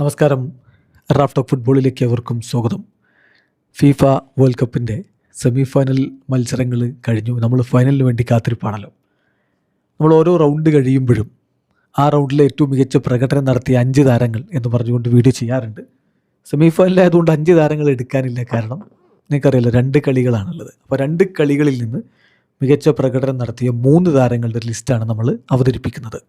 നമസ്കാരം. Raf talk ഫുട്ബോളിലേക്ക് അവർക്കും സ്വാഗതം. ഫിഫ വേൾഡ് കപ്പിൻ്റെ സെമി ഫൈനൽ മത്സരങ്ങൾ കഴിഞ്ഞു. നമ്മൾ ഫൈനലിന് വേണ്ടി കാത്തിരിപ്പാണല്ലോ. നമ്മൾ ഓരോ റൗണ്ട് കഴിയുമ്പോഴും ആ റൗണ്ടിലെ ഏറ്റവും മികച്ച പ്രകടനം നടത്തിയ 5 താരങ്ങൾ എന്ന് പറഞ്ഞുകൊണ്ട് വീഡിയോ ചെയ്യാറുണ്ട്. സെമി ഫൈനലായതുകൊണ്ട് 5 താരങ്ങൾ എടുക്കാനില്ല. കാരണം നിങ്ങൾക്കറിയില്ല, 2 കളികളാണുള്ളത്. അപ്പോൾ 2 കളികളിൽ നിന്ന് മികച്ച പ്രകടനം നടത്തിയ 3 താരങ്ങളുടെ ലിസ്റ്റാണ് നമ്മൾ അവതരിപ്പിക്കുന്നത്.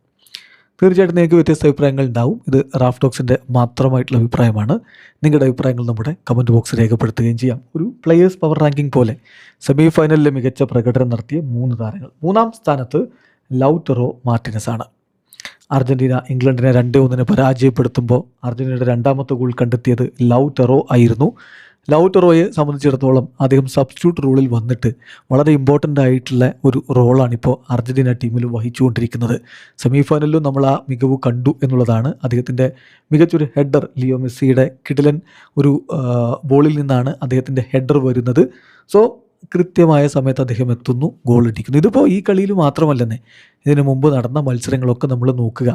തീർച്ചയായിട്ടും നിങ്ങൾക്ക് വ്യത്യസ്ത അഭിപ്രായങ്ങൾ ഉണ്ടാവും. ഇത് റാഫ് ടോക്സിൻ്റെ മാത്രമായിട്ടുള്ള അഭിപ്രായമാണ്. നിങ്ങളുടെ അഭിപ്രായങ്ങൾ നമ്മുടെ കമൻറ്റ് ബോക്സ് രേഖപ്പെടുത്തുകയും ചെയ്യാം. ഒരു പ്ലെയേഴ്സ് പവർ റാങ്കിങ് പോലെ സെമി ഫൈനലിലെ മികച്ച പ്രകടനം നടത്തിയ 3 താരങ്ങൾ. 3-ാം സ്ഥാനത്ത് ലൗറ്ററോ മാർട്ടിനസ് ആണ്. അർജൻറ്റീന ഇംഗ്ലണ്ടിനെ 2-1 പരാജയപ്പെടുത്തുമ്പോൾ അർജൻറ്റീനയുടെ 2ാമത്തെ ഗോൾ കണ്ടെത്തിയത് ലൗറ്ററോ ആയിരുന്നു. ലൗറ്ററോയെ സംബന്ധിച്ചിടത്തോളം അദ്ദേഹം സബ്സ്റ്റിറ്റ്യൂട്ട് റോളിൽ വന്നിട്ട് വളരെ ഇമ്പോർട്ടൻ്റ് ആയിട്ടുള്ള ഒരു റോളാണിപ്പോൾ അർജൻറ്റീന ടീമിൽ വഹിച്ചുകൊണ്ടിരിക്കുന്നത്. സെമി ഫൈനലിലും നമ്മൾ ആ മികവ് കണ്ടു എന്നുള്ളതാണ്. അദ്ദേഹത്തിൻ്റെ മികച്ചൊരു ഹെഡർ, ലിയോ മെസ്സിയുടെ കിടിലൻ ഒരു ബോളിൽ നിന്നാണ് അദ്ദേഹത്തിൻ്റെ ഹെഡർ വരുന്നത്. സോ കൃത്യമായ സമയത്ത് അദ്ദേഹം എത്തുന്നു, ഗോൾ അടിക്കുന്നു. ഇതിപ്പോൾ ഈ കളിയിൽ മാത്രമല്ലെന്നേ, ഇതിനു മുമ്പ് നടന്ന മത്സരങ്ങളൊക്കെ നമ്മൾ നോക്കുക.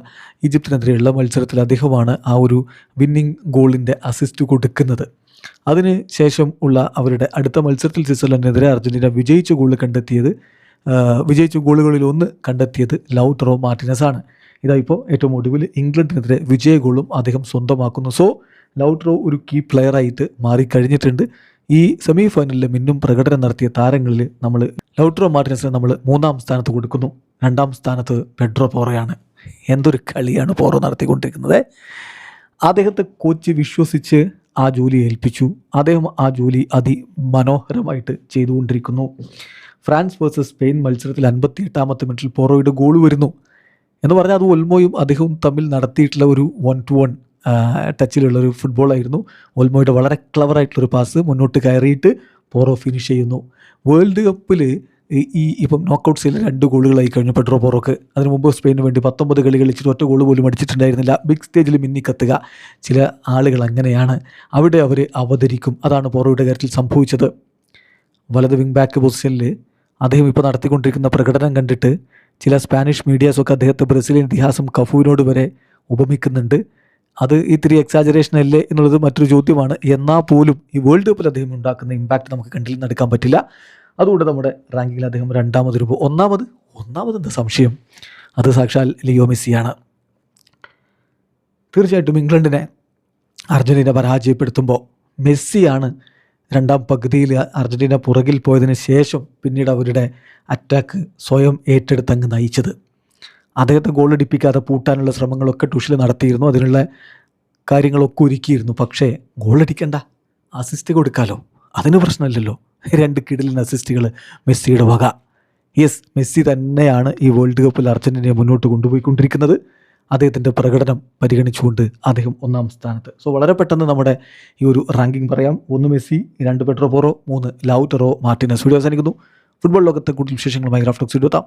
ഈജിപ്തിനെതിരെയുള്ള മത്സരത്തിൽ അദ്ദേഹമാണ് ആ ഒരു വിന്നിംഗ് ഗോളിൻ്റെ അസിസ്റ്റ് കൊടുക്കുന്നത്. അതിന് ശേഷം ഉള്ള അവരുടെ അടുത്ത മത്സരത്തിൽ സ്വിറ്റ്സർലൻഡിനെതിരെ അർജൻറ്റീന വിജയിച്ച ഗോളുകളിൽ ഒന്ന് കണ്ടെത്തിയത് ലൗറ്ററോ മാർട്ടിനസ് ആണ്. ഇപ്പോൾ ഏറ്റവും ഒടുവിൽ ഇംഗ്ലണ്ടിനെതിരെ വിജയ ഗോളും അദ്ദേഹം സ്വന്തമാക്കുന്നു. സോ ലൗറ്ററോ ഒരു കീ പ്ലെയറായിട്ട് മാറിക്കഴിഞ്ഞിട്ടുണ്ട്. ഈ സെമി ഫൈനലിൽ മിന്നും പ്രകടനം നടത്തിയ താരങ്ങളിൽ നമ്മൾ ലൗറ്ററോ മാർട്ടിനസിനെ നമ്മൾ 3-ാം സ്ഥാനത്ത് കൊടുക്കുന്നു. 2-ാം സ്ഥാനത്ത് പെഡ്രോ പോറോയാണ്. എന്തൊരു കളിയാണ് പോറോ നടത്തിക്കൊണ്ടിരിക്കുന്നത്. അദ്ദേഹത്തെ കോച്ച് വിശ്വസിച്ച് ആ ജോലി ഏൽപ്പിച്ചു. അദ്ദേഹം ആ ജോലി അതിമനോഹരമായിട്ട് ചെയ്തുകൊണ്ടിരിക്കുന്നു. ഫ്രാൻസ് വേഴ്സസ് സ്പെയിൻ മത്സരത്തിൽ 58-ാമത്തെ മിനിറ്റിൽ പോറോയുടെ ഗോൾ വരുന്നു എന്ന് പറഞ്ഞാൽ അത് ഒൽമോയും അദ്ദേഹവും തമ്മിൽ നടത്തിയിട്ടുള്ള ഒരു 1-to-1 ടച്ചിലുള്ളൊരു ഫുട്ബോളായിരുന്നു. ഒൽമോയുടെ വളരെ ക്ലവറായിട്ടുള്ളൊരു പാസ് മുന്നോട്ട് കയറിയിട്ട് പോറോ ഫിനിഷ് ചെയ്യുന്നു. വേൾഡ് കപ്പിൽ ഇപ്പം നോക്കൗട്ട് സ്റ്റേജിൽ 2 ഗോളുകളായി കഴിഞ്ഞു പെഡ്രോ പോറോക്ക്. അതിന് മുമ്പ് സ്പെയിന് വേണ്ടി 19 കളി കളിച്ചിട്ട് 1 ഗോൾ പോലും അടിച്ചിട്ടുണ്ടായിരുന്നില്ല. ബിഗ് സ്റ്റേജിൽ മിന്നിക്കത്തുക ചില ആളുകൾ അങ്ങനെയാണ്, അവിടെ അവർ അവതരിക്കും. അതാണ് പോറോയുടെ കാര്യത്തിൽ സംഭവിച്ചത്. വലത് വിങ് ബാക്ക് പൊസിഷനിൽ അദ്ദേഹം ഇപ്പോൾ നടത്തിക്കൊണ്ടിരിക്കുന്ന പ്രകടനം കണ്ടിട്ട് ചില സ്പാനിഷ് മീഡിയാസൊക്കെ അദ്ദേഹത്തെ ബ്രസീലിയൻ ഇതിഹാസം കഫുവിനോട് വരെ ഉപമിക്കുന്നുണ്ട്. അത് ഇത്തിരി എക്സാജറേഷൻ അല്ലേ എന്നുള്ളത് മറ്റൊരു ചോദ്യമാണ്. എന്നാൽ പോലും ഈ വേൾഡ് കപ്പിൽ അദ്ദേഹം ഉണ്ടാക്കുന്ന ഇമ്പാക്റ്റ് നമുക്ക് കണ്ടിൽ നിന്നെടുക്കാൻ പറ്റില്ല. അതുകൊണ്ട് നമ്മുടെ റാങ്കിങ്ങിൽ അദ്ദേഹം 2ാമത് വരുമ്പോൾ ഒന്നാമത് എന്താ സംശയം, അത് സാക്ഷാൽ ലിയോ മെസ്സിയാണ്. തീർച്ചയായിട്ടും ഇംഗ്ലണ്ടിനെ അർജൻറ്റീന പരാജയപ്പെടുത്തുമ്പോൾ മെസ്സിയാണ് 2ാം പകുതിയിൽ അർജൻറ്റീന പുറകിൽ പോയതിന് ശേഷം പിന്നീട് അവരുടെ അറ്റാക്ക് സ്വയം ഏറ്റെടുത്തങ്ങ് നയിച്ചത്. അദ്ദേഹത്തെ ഗോളടിപ്പിക്കാതെ പൂട്ടാനുള്ള ശ്രമങ്ങളൊക്കെ ടുഷിൽ നടത്തിയിരുന്നു. അതിനുള്ള കാര്യങ്ങളൊക്കെ ഒരുക്കിയിരുന്നു. പക്ഷേ ഗോളടിക്കണ്ട, അസിസ്റ്റ് കൊടുക്കാമല്ലോ, അതിന് പ്രശ്നമില്ലല്ലോ. 2 കിടിലൻ അസിസ്റ്റുകൾ മെസ്സിയുടെ വക. യെസ്, മെസ്സി തന്നെയാണ് ഈ വേൾഡ് കപ്പിൽ അർജൻറ്റീനയെ മുന്നോട്ട് കൊണ്ടുപോയിക്കൊണ്ടിരിക്കുന്നത്. അദ്ദേഹത്തിൻ്റെ പ്രകടനം പരിഗണിച്ചുകൊണ്ട് അദ്ദേഹം 1-ാം സ്ഥാനത്ത്. സോ വളരെ പെട്ടെന്ന് നമ്മുടെ ഈ ഒരു റാങ്കിങ് പറയാം. 1 Messi, 2 Pedro പോറോ, 3 Lautaro Martinez. Video അവസാനിക്കുന്നു. ഫുട്ബോൾ ലോകത്തെ കൂടുതൽ വിശേഷങ്ങളുമായി റാഫ് ടോക്സ് എത്താം.